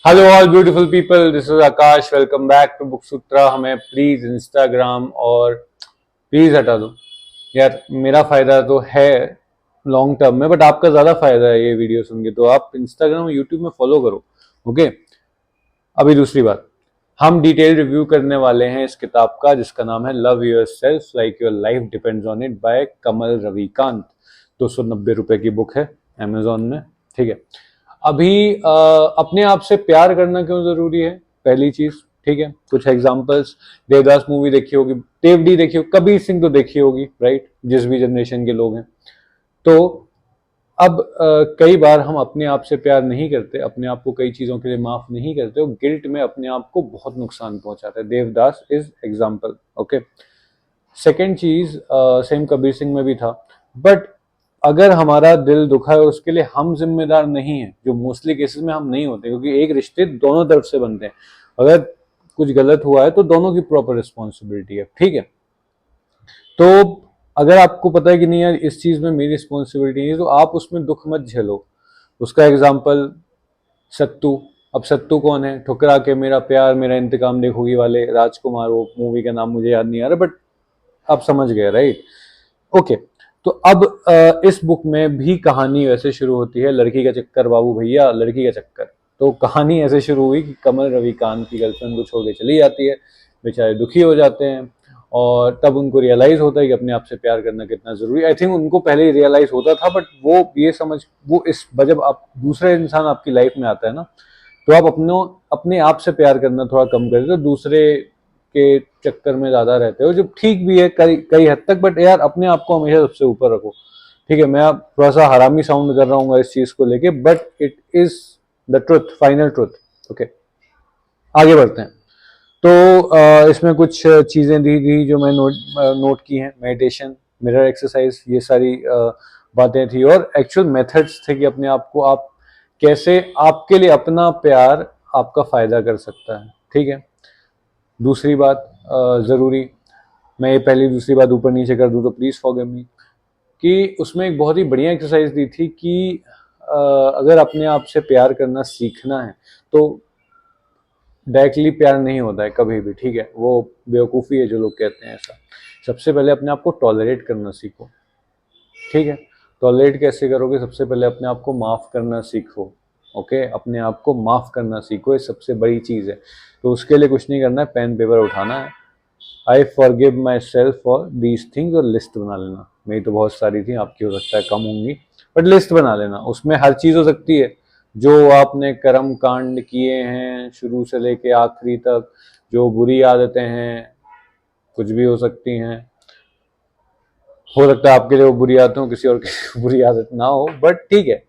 Hello all beautiful people, this is Akash. Welcome back to book Sutra. हमें please Instagram और please हटा दो यार। मेरा फायदा तो है लॉन्ग टर्म में, बट आपका ज्यादा फायदा है ये वीडियो सुन के, तो आप इंस्टाग्राम और यूट्यूब में फॉलो करो। ओके, अभी दूसरी बात, हम डिटेल रिव्यू करने वाले हैं इस किताब का जिसका नाम है love yourself like your life depends on it by Kamal Ravikant. 290 रुपए की बुक है अमेजोन में। ठीक है, अभी अपने आप से प्यार करना क्यों जरूरी है, पहली चीज। ठीक है, कुछ एग्जांपल्स। देवदास मूवी देखी होगी, देवडी देखी होगी, कबीर सिंह तो देखी होगी, राइट, जिस भी जनरेशन के लोग हैं। तो अब कई बार हम अपने आप से प्यार नहीं करते, अपने आप को कई चीजों के लिए माफ नहीं करते और गिल्ट में अपने आप को बहुत नुकसान पहुंचाते हैं। Devdas is example. Okay, second चीज, सेम कबीर सिंह में भी था, बट अगर हमारा दिल दुखा है उसके लिए हम जिम्मेदार नहीं है, जो मोस्टली केसेस में हम नहीं होते, क्योंकि एक रिश्ते दोनों तरफ से बनते हैं। अगर कुछ गलत हुआ है तो दोनों की प्रॉपर रिस्पॉन्सिबिलिटी है। ठीक है, तो अगर आपको पता है कि नहीं यार इस चीज में मेरी रिस्पॉन्सिबिलिटी नहीं है, तो आप उसमें दुख मत झेलो। उसका एग्जाम्पल सत्तू। अब सत्तू कौन है? ठुकरा के मेरा प्यार मेरा इंतकाम देखोगी वाले राजकुमार, वो मूवी का नाम मुझे याद नहीं आ रहा, बट आप समझ गए, राइट। ओके, तो अब इस बुक में भी कहानी वैसे शुरू होती है, लड़की का चक्कर बाबू भैया, लड़की का चक्कर। तो कहानी ऐसे शुरू हुई कि कमल रविकांत की गर्लफ्रेंड को छोड़ के चली जाती है, बेचारे दुखी हो जाते हैं और तब उनको रियलाइज होता है कि अपने आप से प्यार करना कितना जरूरी। आई थिंक उनको पहले ही रियलाइज होता था, बट वो ये समझ, वो इस जब आप दूसरा इंसान आपकी लाइफ में आता है ना, तो आप अपने आप से प्यार करना थोड़ा कम कर देते हो, दूसरे के चक्कर में ज्यादा रहते हो, जो ठीक भी है कई कई हद तक, बट यार अपने आप को हमेशा सबसे ऊपर रखो। ठीक है, मैं अब थोड़ा सा हरामी साउंड कर रहा हूँ इस चीज को लेके, but it is the truth, final truth. Okay, आगे बढ़ते हैं। तो इसमें कुछ चीजें दी थी जो मैं नोट की हैं। मेडिटेशन, मिरर एक्सरसाइज, ये सारी बातें थी और एक्चुअल मेथड्स थे कि अपने आप को आप कैसे, आपके लिए अपना प्यार आपका फायदा कर सकता है। ठीक है, दूसरी बात जरूरी, मैं ये पहली दूसरी बात ऊपर नीचे कर दूं तो प्लीज फॉरगिव मी, कि उसमें एक बहुत ही बढ़िया एक्सरसाइज दी थी कि अगर अपने आप से प्यार करना सीखना है तो डायरेक्टली प्यार नहीं होता है कभी भी। ठीक है, वो बेवकूफ़ी है जो लोग कहते हैं ऐसा। सबसे पहले अपने आप को टॉलरेट करना सीखो। ठीक है, टॉलरेट कैसे करोगे? सबसे पहले अपने आप को माफ़ करना सीखो। ओके, अपने आप को माफ़ करना सीखो, ये सबसे बड़ी चीज़ है। तो उसके लिए कुछ नहीं करना है, पेन पेपर उठाना है। I forgive my self for these things, और लिस्ट बना लेना। मेरी तो बहुत सारी थी, आपकी हो सकता है कम होंगी, बट लिस्ट बना लेना। उसमें हर चीज़ हो सकती है जो आपने कर्म कांड किए हैं शुरू से लेके आखिरी तक, जो बुरी आदतें हैं, कुछ भी हो सकती हैं। हो सकता है आपके लिए वो बुरी आदत हो, किसी और की बुरी आदत ना हो, बट ठीक है,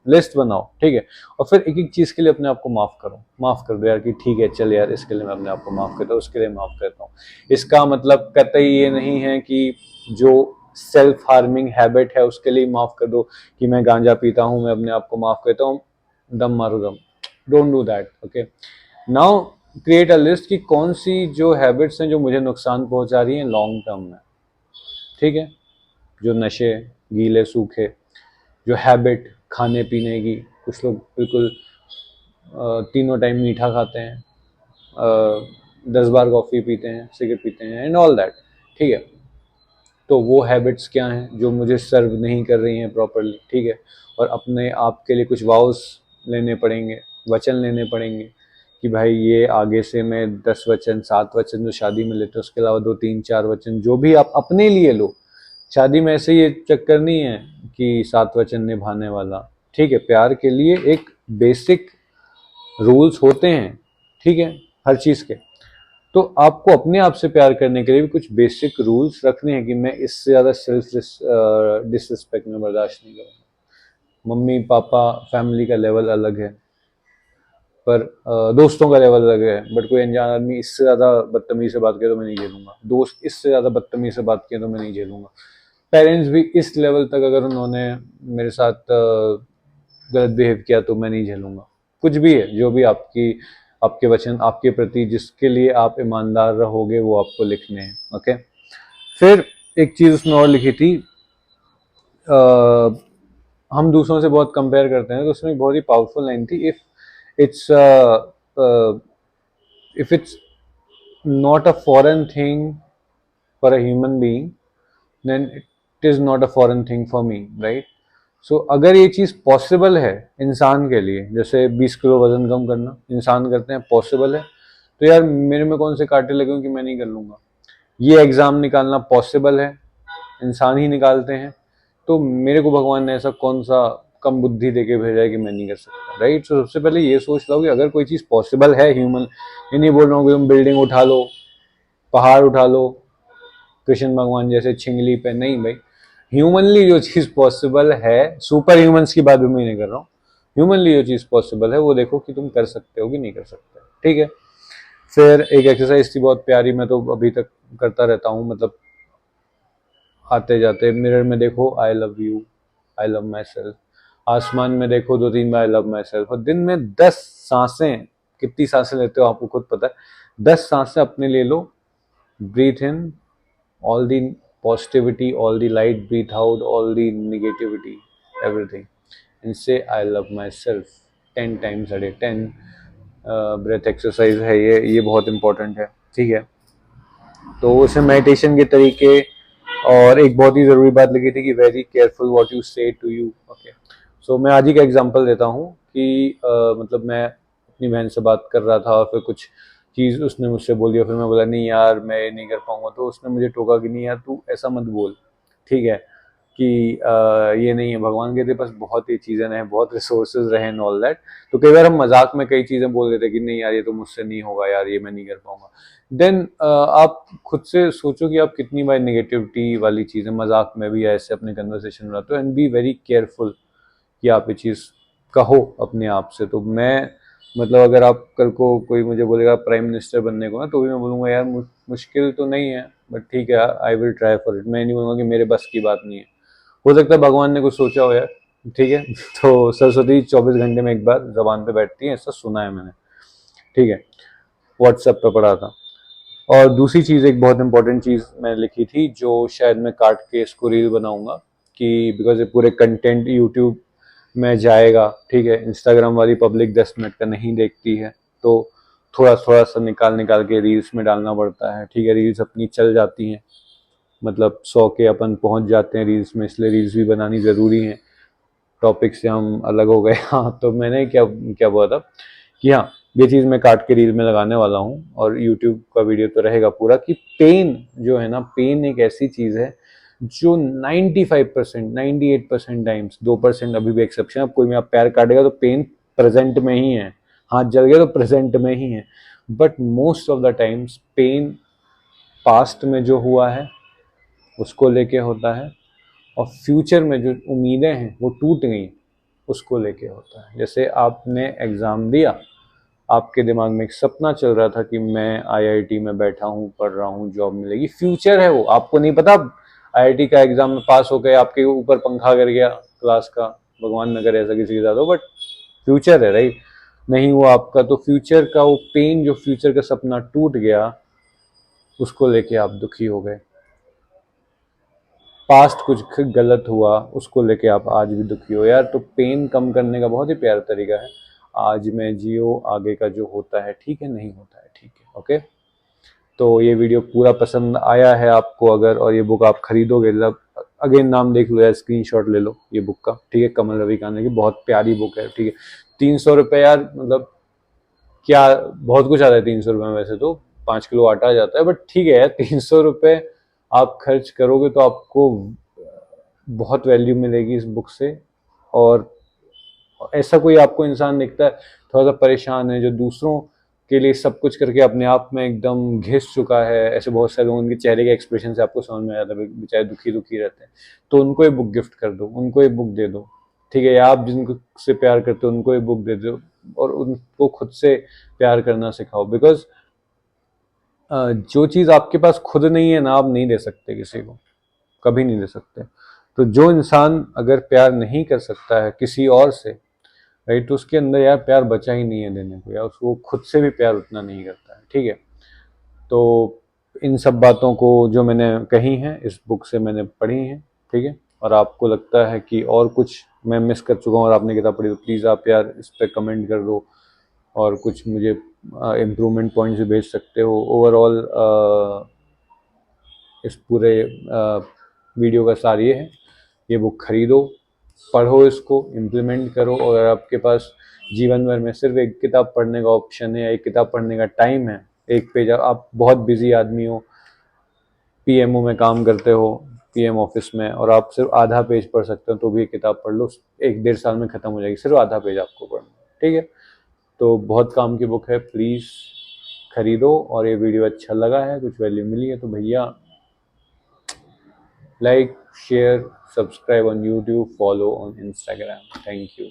लिस्ट बनाओ। ठीक है, और फिर एक एक चीज के लिए अपने आप को माफ करो, माफ कर दो यार कि ठीक है चल यार, इसके लिए मैं अपने आप को माफ करता हूँ, उसके लिए माफ करता हूँ। इसका मतलब कतई ये नहीं है कि जो सेल्फ हार्मिंग हैबिट है उसके लिए माफ कर दो, कि मैं गांजा पीता हूँ मैं अपने आप को माफ करता हूँ, दम मारो दम। Don't do that. Okay, now create a list कि कौन सी जो हैबिट्स हैं जो मुझे नुकसान पहुंचा रही हैं लॉन्ग टर्म में। ठीक है, जो नशे, गीले सूखे, जो हैबिट खाने पीने की, कुछ लोग बिल्कुल तीनों टाइम मीठा खाते हैं, 10 बार कॉफ़ी पीते हैं, सिगरेट पीते हैं एंड ऑल दैट। ठीक है, तो वो हैबिट्स क्या हैं जो मुझे सर्व नहीं कर रही हैं प्रॉपरली। ठीक है, और अपने आप के लिए कुछ वाउस लेने पड़ेंगे, वचन लेने पड़ेंगे कि भाई ये आगे से मैं 10 वचन 7 वचन जो शादी में लेते हैं, उसके अलावा 2 3 4 वचन जो भी आप अपने लिए लो। शादी में ऐसे ये चक्कर नहीं है कि 7 वचन निभाने वाला। ठीक है, प्यार के लिए एक बेसिक रूल्स होते हैं। ठीक है, हर चीज़ के। तो आपको अपने आप से प्यार करने के लिए भी कुछ बेसिक रूल्स रखने हैं कि मैं इससे ज़्यादा सेल्फ डिसरिस्पेक्ट में बर्दाश्त नहीं करूँगा। मम्मी पापा फैमिली का लेवल अलग है, पर दोस्तों का लेवल अलग है, बट कोई अनजान आदमी इससे ज़्यादा बदतमीजी से बात करे तो मैं नहीं झेलूंगा, दोस्त इससे ज़्यादा बदतमीजी से बात किए तो मैं नहीं झेलूंगा, पेरेंट्स भी इस लेवल तक अगर उन्होंने मेरे साथ गलत बिहेव किया तो मैं नहीं झेलूंगा। कुछ भी है, जो भी आपके वचन आपके प्रति जिसके लिए आप ईमानदार रहोगे वो आपको लिखने हैं। ओके, फिर एक चीज़ उसमें और लिखी थी, हम दूसरों से बहुत कंपेयर करते हैं, तो उसमें एक बहुत ही पावरफुल लाइन थी, if it's if it's not a foreign thing for a human being, then it is not a foreign thing for me, right? सो अगर ये चीज़ पॉसिबल है इंसान के लिए, जैसे 20 किलो वजन कम करना इंसान करते हैं, पॉसिबल है, तो यार मेरे में कौन से कांटे लगे हों कि मैं नहीं कर लूँगा। ये एग्ज़ाम निकालना पॉसिबल है, इंसान ही निकालते हैं, तो मेरे को भगवान ने ऐसा कौन सा कम बुद्धि देके भेजा है कि मैं नहीं कर सकता, राइट? तो सबसे पहले ये सोच लो कि अगर कोई चीज़ पॉसिबल है ह्यूमन, ये नहीं बोल रहा हूँ कि तुम बिल्डिंग उठा लो, पहाड़ उठा लो, कृष्ण भगवान जैसे छिंगली पे, नहीं भाई। ह्यूमनली जो चीज़ पॉसिबल है, सुपर ह्यूमंस की बात भी मैं नहीं कर रहा हूँ, ह्यूमनली जो चीज़ पॉसिबल है वो देखो कि तुम कर सकते हो कि नहीं कर सकते, ठीक है? फिर एक एक्सरसाइज थी बहुत प्यारी, मैं तो अभी तक करता रहता हूँ, मतलब आते जाते मिरर में देखो I love you, I love my self, आसमान में देखो 2-3 बार आई लव माई सेल्फ, और दिन में 10 सांसें, कितनी सांसें लेते हो आपको खुद पता है, 10 सांसें अपने ले लो, breathe in all the positivity, all the light, breathe out all the negativity, everything, and say I love myself 10 times a day। 10 breath exercise है ये बहुत इंपॉर्टेंट है, ठीक है? तो उसमें मेडिटेशन के तरीके, और एक बहुत ही ज़रूरी बात लगी थी कि वेरी केयरफुल व्हाट यू से टू यू, ओके? सो मैं आज ही का एग्जांपल देता हूँ कि मतलब मैं अपनी बहन से बात कर रहा था और फिर कुछ चीज़ उसने मुझसे बोली और फिर मैं बोला नहीं यार मैं ये नहीं कर पाऊंगा, तो उसने मुझे टोका कि नहीं यार तू ऐसा मत बोल, ठीक है? कि ये नहीं है, भगवान के तेरे पास बहुत ही चीज़ें हैं, बहुत रिसोर्सेज रहे एंड ऑल दैट। तो कई बार हम मजाक में कई चीज़ें बोल देते कि नहीं यार ये तो मुझसे नहीं होगा, यार ये मैं नहीं कर पाऊंगा। देन आप खुद से सोचो कि आप कितनी बार नेगेटिविटी वाली चीज़ें मजाक में भी ऐसे अपने कन्वर्सेशन बनाते हो, एंड बी वेरी केयरफुल कि आप ये चीज़ कहो अपने आप से। तो मैं मतलब अगर आप कल को कोई मुझे बोलेगा प्राइम मिनिस्टर बनने को ना, तो भी मैं बोलूँगा यार मुश्किल तो नहीं है, बट ठीक है I will try for it. मैं नहीं बोलूँगा कि मेरे बस की बात नहीं है, हो सकता है भगवान ने कुछ सोचा हो यार, ठीक है? तो सरस्वती 24 घंटे में एक बार जबान पे बैठती है, ऐसा सुना है मैंने, ठीक है? व्हाट्सएप पे पढ़ा था। और दूसरी चीज़, एक बहुत इंपॉर्टेंट चीज़ मैंने लिखी थी जो शायद मैं काट के इसको रील बनाऊंगा, कि बिकॉज ये पूरे कंटेंट यूट्यूब में जाएगा, ठीक है? इंस्टाग्राम वाली पब्लिक 10 मिनट का नहीं देखती है, तो थोड़ा थोड़ा सा निकाल निकाल के रील्स में डालना पड़ता है, ठीक है? रील्स अपनी चल जाती हैं, मतलब 100 के अपन पहुंच जाते हैं रील्स में, इसलिए रील्स भी बनानी ज़रूरी है। टॉपिक से हम अलग हो गए। हाँ, तो मैंने क्या क्या बोला था कि हाँ ये चीज़ मैं काट के रील में लगाने वाला हूँ, और यूट्यूब का वीडियो तो रहेगा पूरा, कि पेन जो है ना, पेन एक ऐसी चीज़ है जो 95%, 98% टाइम्स, 2% अभी भी एक्सेप्शन, अब कोई में आप पैर काटेगा तो पेन प्रेजेंट में ही है, हाथ जल गया तो प्रेजेंट में ही है, but most of the times pain past में जो हुआ है उसको लेके होता है, और फ्यूचर में जो उम्मीदें हैं वो टूट गई उसको लेके होता है। जैसे आपने एग्ज़ाम दिया, आपके दिमाग में एक सपना चल रहा था कि मैं आईआईटी में बैठा हूँ, पढ़ रहा हूँ, जॉब मिलेगी, फ्यूचर है वो, आपको नहीं पता। आईआईटी का एग्जाम में पास हो गए, आपके ऊपर पंखा गिर गया क्लास का, भगवान न करे ऐसा किसी के साथ हो, बट फ्यूचर है, राइट? नहीं हुआ आपका, तो फ्यूचर का वो पेन, जो फ्यूचर का सपना टूट गया, उसको लेके आप दुखी हो गए। पास्ट कुछ गलत हुआ उसको लेके आप आज भी दुखी हो यार। तो पेन कम करने का बहुत ही प्यारा तरीका है, आज में जियो, आगे का जो होता है ठीक है, नहीं होता है ठीक है, ओके? तो ये वीडियो पूरा पसंद आया है आपको अगर, और ये बुक आप खरीदोगे, अगेन नाम देख लो यार, स्क्रीनशॉट ले लो ये बुक का, ठीक है? कमल रवि काने की बहुत प्यारी बुक है, ठीक है? 300 रुपये यार, मतलब क्या बहुत कुछ आता है 300 रुपये में, वैसे तो 5 किलो आटा आ जाता है, बट ठीक है यार, 300 रुपये आप खर्च करोगे तो आपको बहुत वैल्यू मिलेगी इस बुक से। और ऐसा कोई आपको इंसान दिखता है थोड़ा सा परेशान है, जो दूसरों के लिए सब कुछ करके अपने आप में एकदम घिस चुका है, ऐसे बहुत सारे लोग, उनके चेहरे के एक्सप्रेशन से आपको समझ में आ जाता है बेचारे दुखी दुखी रहते हैं, तो उनको एक बुक गिफ्ट कर दो, उनको एक बुक दे दो, ठीक है? या आप जिनको से प्यार करते हो उनको एक बुक दे दो, और उनको खुद से प्यार करना सिखाओ, बिकॉज जो चीज़ आपके पास खुद नहीं है ना, आप नहीं दे सकते किसी को, कभी नहीं दे सकते। तो जो इंसान अगर प्यार नहीं कर सकता है किसी और से, राइट, तो उसके अंदर यार प्यार बचा ही नहीं है देने को, या उसको खुद से भी प्यार उतना नहीं करता है, ठीक है? तो इन सब बातों को जो मैंने कही हैं इस बुक से मैंने पढ़ी हैं, ठीक है? और आपको लगता है कि और कुछ मैं मिस कर चुका हूँ और आपने किताब पढ़ी, तो प्लीज़ आप यार इस पर कमेंट कर दो, और कुछ मुझे इम्प्रूवमेंट पॉइंट्स भी भेज सकते हो। ओवरऑल इस पूरे वीडियो का सार ये है, ये बुक खरीदो, पढ़ो, इसको इम्प्लीमेंट करो। और अगर आपके पास जीवन भर में सिर्फ एक किताब पढ़ने का ऑप्शन है या एक किताब पढ़ने का टाइम है, एक पेज, आप बहुत बिजी आदमी हो, पीएमओ में काम करते हो, पीएम ऑफिस में, और आप सिर्फ आधा पेज पढ़ सकते हो, तो भी एक किताब पढ़ लो, 1-1.5 साल में ख़त्म हो जाएगी, सिर्फ आधा पेज आपको पढ़ना, ठीक है। तो बहुत काम की बुक है, प्लीज़ खरीदो। और ये वीडियो अच्छा लगा है, कुछ वैल्यू मिली है तो भैया like, share, subscribe on YouTube, follow on Instagram. Thank you.